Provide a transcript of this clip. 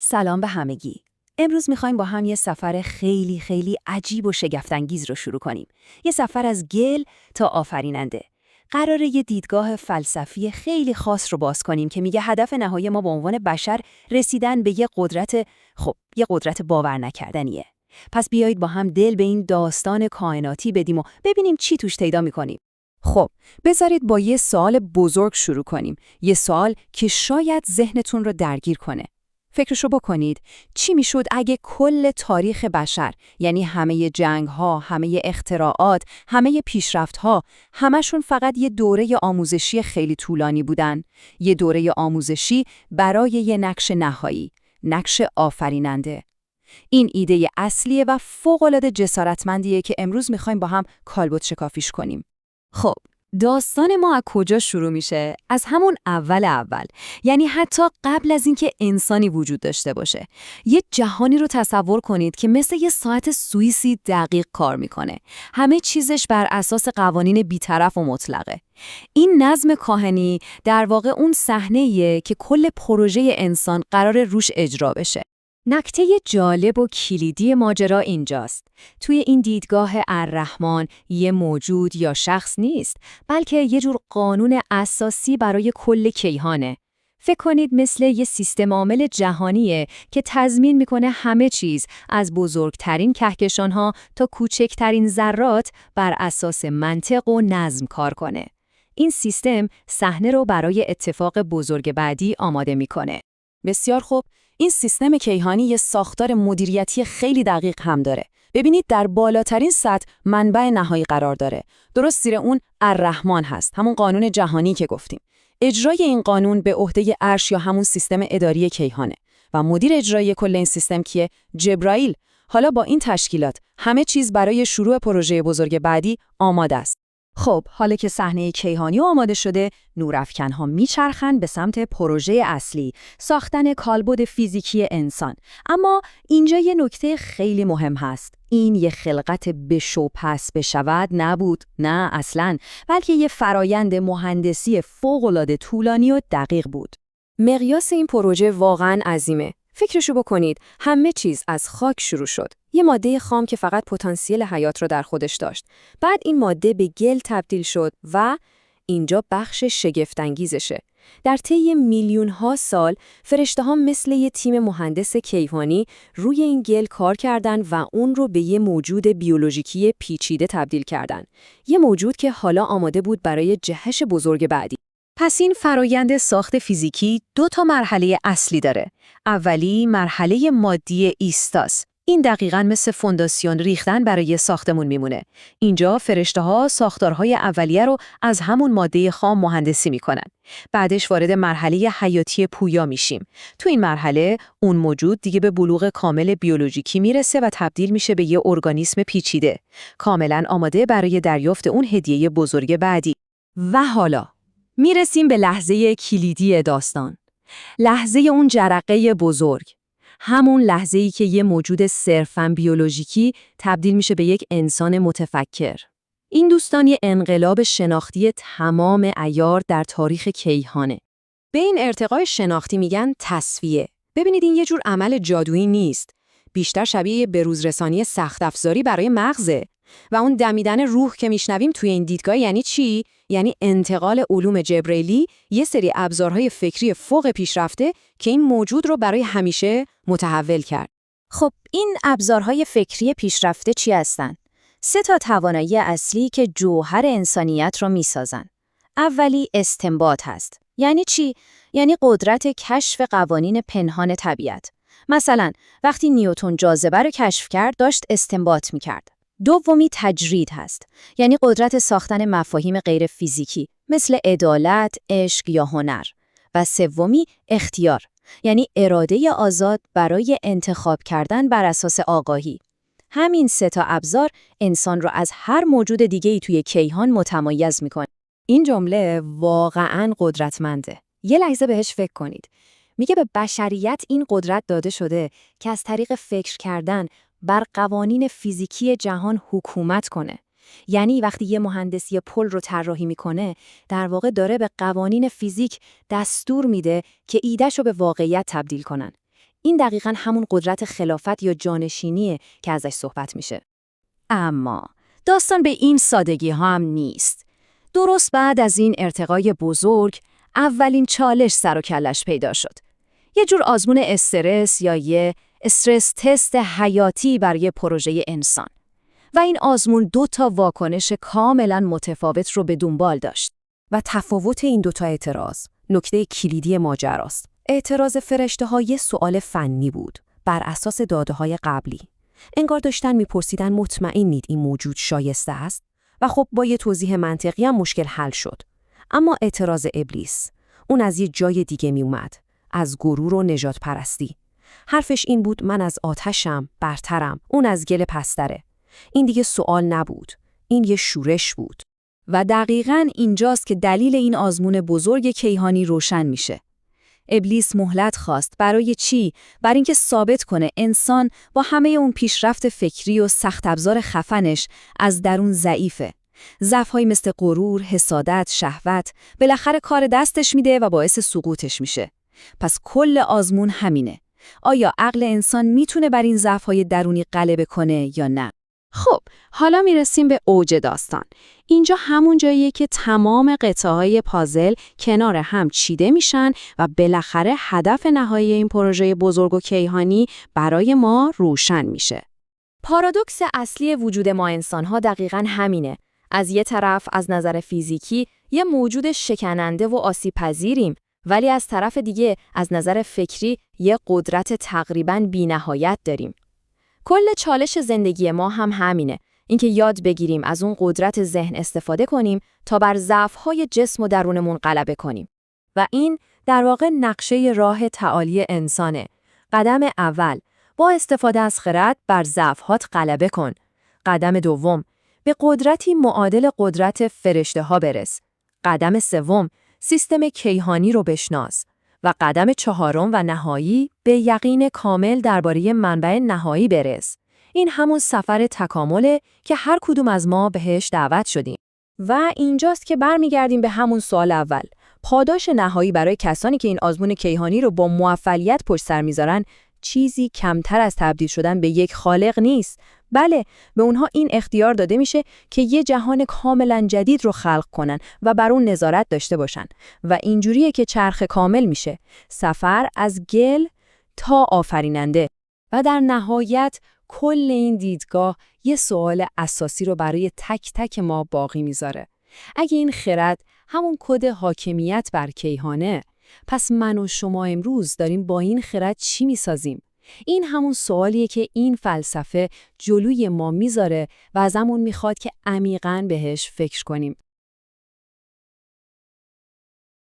سلام به همگی. امروز میخوایم با هم یه سفر خیلی عجیب و شگفت‌انگیز رو شروع کنیم. یه سفر از گل تا آفریننده. قراره یه دیدگاه فلسفی خیلی خاص رو باز کنیم که میگه هدف نهایی ما به عنوان بشر رسیدن به یه قدرت باور نکردنیه. پس بیایید با هم دل به این داستان کائناتی بدیم و ببینیم چی توش پیدا میکنیم. خب، بذارید با یه سوال بزرگ شروع کنیم. یه سوال که شاید ذهنتون رو درگیر کنه. فکرشو بکنید، چی میشد اگه کل تاریخ بشر، یعنی همه جنگ‌ها، همه اختراعات، همه پیشرفت‌ها، همشون فقط یه دوره آموزشی خیلی طولانی بودن؟ یه دوره آموزشی برای یه نقش نهایی، نقش آفریننده. این ایده اصلیه و فوق‌العاده جسارتمندیه که امروز می‌خوایم با هم کالبد شکافیش کنیم. خب، داستان ما از کجا شروع میشه؟ از همون اول، یعنی حتی قبل از اینکه انسانی وجود داشته باشه. یه جهانی رو تصور کنید که مثل یه ساعت سوئیسی دقیق کار میکنه. همه چیزش بر اساس قوانین بی‌طرف و مطلقه. این نظم کاهنی در واقع اون صحنه‌ایه که کل پروژه انسان قرار روش اجرا بشه. نکته جالب و کلیدی ماجرا اینجاست. توی این دیدگاه الرحمن یه موجود یا شخص نیست، بلکه یه جور قانون اساسی برای کل کیهانه. فکر کنید مثل یه سیستم عامل جهانیه که تضمین میکنه همه چیز از بزرگترین کهکشان‌ها تا کوچکترین ذرات بر اساس منطق و نظم کار کنه. این سیستم صحنه رو برای اتفاق بزرگ بعدی آماده میکنه. بسیار خوب. این سیستم کیهانی یه ساختار مدیریتی خیلی دقیق هم داره. ببینید در بالاترین سطح منبع نهایی قرار داره. درست زیر اون الرحمن هست، همون قانون جهانی که گفتیم. اجرای این قانون به عهده عرش یا همون سیستم اداری کیهانه و مدیر اجرایی کل این سیستم کیه؟ جبرائیل. حالا با این تشکیلات همه چیز برای شروع پروژه بزرگ بعدی آماده است. خب، حالا که صحنه کیهانی آماده شده، نورافکن‌ها میچرخن به سمت پروژه اصلی، ساختن کالبد فیزیکی انسان. اما اینجا یه نکته خیلی مهم هست. این یه خلقت بشو پس بشود نبود، نه اصلاً، بلکه یه فرایند مهندسی فوق‌العاده طولانی و دقیق بود. مقیاس این پروژه واقعاً عظیمه. فکرشو بکنید، همه چیز از خاک شروع شد. یه ماده خام که فقط پتانسیل حیات رو در خودش داشت. بعد این ماده به گل تبدیل شد و اینجا بخش شگفت‌انگیزشه. در طی میلیون‌ها سال، فرشته‌ها مثل یه تیم مهندس کیهانی روی این گل کار کردن و اون رو به یه موجود بیولوژیکی پیچیده تبدیل کردن. یه موجود که حالا آماده بود برای جهش بزرگ بعدی. پس این فرایند ساخت فیزیکی 2 مرحله اصلی داره. اولی مرحله مادی ایستاس. این دقیقاً مثل فونداسیون ریختن برای ساختمون میمونه. اینجا فرشته‌ها ساختارهای اولیه رو از همون ماده خام مهندسی میکنن. بعدش وارد مرحله حیاتی پویا میشیم. تو این مرحله اون موجود دیگه به بلوغ کامل بیولوژیکی میرسه و تبدیل میشه به یه ارگانیسم پیچیده، کاملاً آماده برای دریافت اون هدیه بزرگ بعدی. و حالا میرسیم به لحظه کلیدی داستان. لحظه اون جرقه بزرگ. همون لحظه‌ای که یه موجود صرفاً بیولوژیکی تبدیل میشه به یک انسان متفکر. این دوستان یه انقلاب شناختی تمام عیار در تاریخ کیهانه. به این ارتقای شناختی میگن تسویه. ببینید این یه جور عمل جادویی نیست. بیشتر شبیه بروزرسانی سخت افزاری برای مغزه. و اون دمیدن روح که میشنویم توی این دیدگاه یعنی چی؟ یعنی انتقال علوم جبرائیلی، یه سری ابزارهای فکری فوق پیشرفته که این موجود رو برای همیشه متحول کرد. خب این ابزارهای فکری پیشرفته چی هستن؟ 3 توانایی اصلی که جوهر انسانیت رو میسازن. اولی استنباط هست. یعنی چی؟ یعنی قدرت کشف قوانین پنهان طبیعت. مثلا وقتی نیوتن جاذبه رو کشف کرد داشت استنباط میکرد. دومی تجرید هست، یعنی قدرت ساختن مفاهیم غیر فیزیکی مثل عدالت، عشق یا هنر. و سومی اختیار، یعنی اراده آزاد برای انتخاب کردن بر اساس آگاهی. همین 3 ابزار انسان را از هر موجود دیگه‌ای توی کیهان متمایز می‌کنه. این جمله واقعاً قدرتمنده. یه لحظه بهش فکر کنید. میگه به بشریت این قدرت داده شده که از طریق فکر کردن بر قوانین فیزیکی جهان حکومت کنه. یعنی وقتی یه مهندسی پل رو طراحی میکنه، در واقع داره به قوانین فیزیک دستور میده که ایده‌شو به واقعیت تبدیل کنن. این دقیقاً همون قدرت خلافت یا جانشینیه که ازش صحبت میشه. اما داستان به این سادگی ها هم نیست. درست بعد از این ارتقای بزرگ، اولین چالش سر و کلش پیدا شد. یه جور آزمون استرس یا یه استرس تست حیاتی برای پروژه انسان. و این آزمون 2 واکنش کاملا متفاوت رو به دنبال داشت. و تفاوت این 2 اعتراض، نکته کلیدی ماجراست. اعتراض فرشته‌ها یه سوال فنی بود، بر اساس داده‌های قبلی. انگار داشتن میپرسیدن مطمئنید این موجود شایسته است؟ و خب با یه توضیح منطقی هم مشکل حل شد. اما اعتراض ابلیس، اون از یه جای دیگه می اومد، از غرور و نجات پرستی. حرفش این بود من از آتشم برترم، اون از گل پستره. این دیگه سوال نبود، این یه شورش بود. و دقیقاً اینجاست که دلیل این آزمون بزرگ کیهانی روشن میشه. ابلیس مهلت خواست برای چی؟ برای اینکه ثابت کنه انسان با همه اون پیشرفت فکری و سخت ابزار خفنش از درون ضعیفه. ضعف‌هایی مثل غرور، حسادت، شهوت بالاخره کار دستش میده و باعث سقوطش میشه. پس کل آزمون همینه. آیا عقل انسان میتونه بر این ضعف‌های درونی غلبه کنه یا نه؟ خب، حالا میرسیم به اوج داستان. اینجا همون جاییه که تمام قطعه‌های پازل کنار هم چیده میشن و بالاخره هدف نهایی این پروژه بزرگ و کیهانی برای ما روشن میشه. پارادوکس اصلی وجود ما انسان‌ها دقیقاً همینه. از یه طرف از نظر فیزیکی یه موجود شکننده و آسیب‌پذیریم، ولی از طرف دیگه از نظر فکری یه قدرت تقریباً بی‌نهایت داریم. کل چالش زندگی ما هم همینه، اینکه یاد بگیریم از اون قدرت ذهن استفاده کنیم تا بر ضعف‌های جسم و درونمون غلبه کنیم. و این در واقع نقشه راه تعالی انسانه. قدم اول، با استفاده از خرد بر ضعف‌هات غلبه کن. قدم دوم، به قدرتی معادل قدرت فرشته‌ها برس. قدم سوم، سیستم کیهانی رو بشناس. و قدم چهارم و نهایی، به یقین کامل درباره منبع نهایی برس. این همون سفر تکامله که هر کدوم از ما بهش دعوت شدیم. و اینجاست که برمیگردیم به همون سوال اول. پاداش نهایی برای کسانی که این آزمون کیهانی رو با موفقیت پشت سر میذارن چیزی کمتر از تبدیل شدن به یک خالق نیست. بله، به اونها این اختیار داده میشه که یه جهان کاملا جدید رو خلق کنن و بر اون نظارت داشته باشن. و اینجوریه که چرخ کامل میشه. سفر از گل تا آفریننده. و در نهایت کل این دیدگاه یه سوال اساسی رو برای تک تک ما باقی میذاره. اگه این خرد همون کد حاکمیت بر کیهانه، پس من و شما امروز داریم با این خرد چی میسازیم؟ این همون سوالیه که این فلسفه جلوی ما میذاره و ازمون میخواد که عمیقاً بهش فکر کنیم.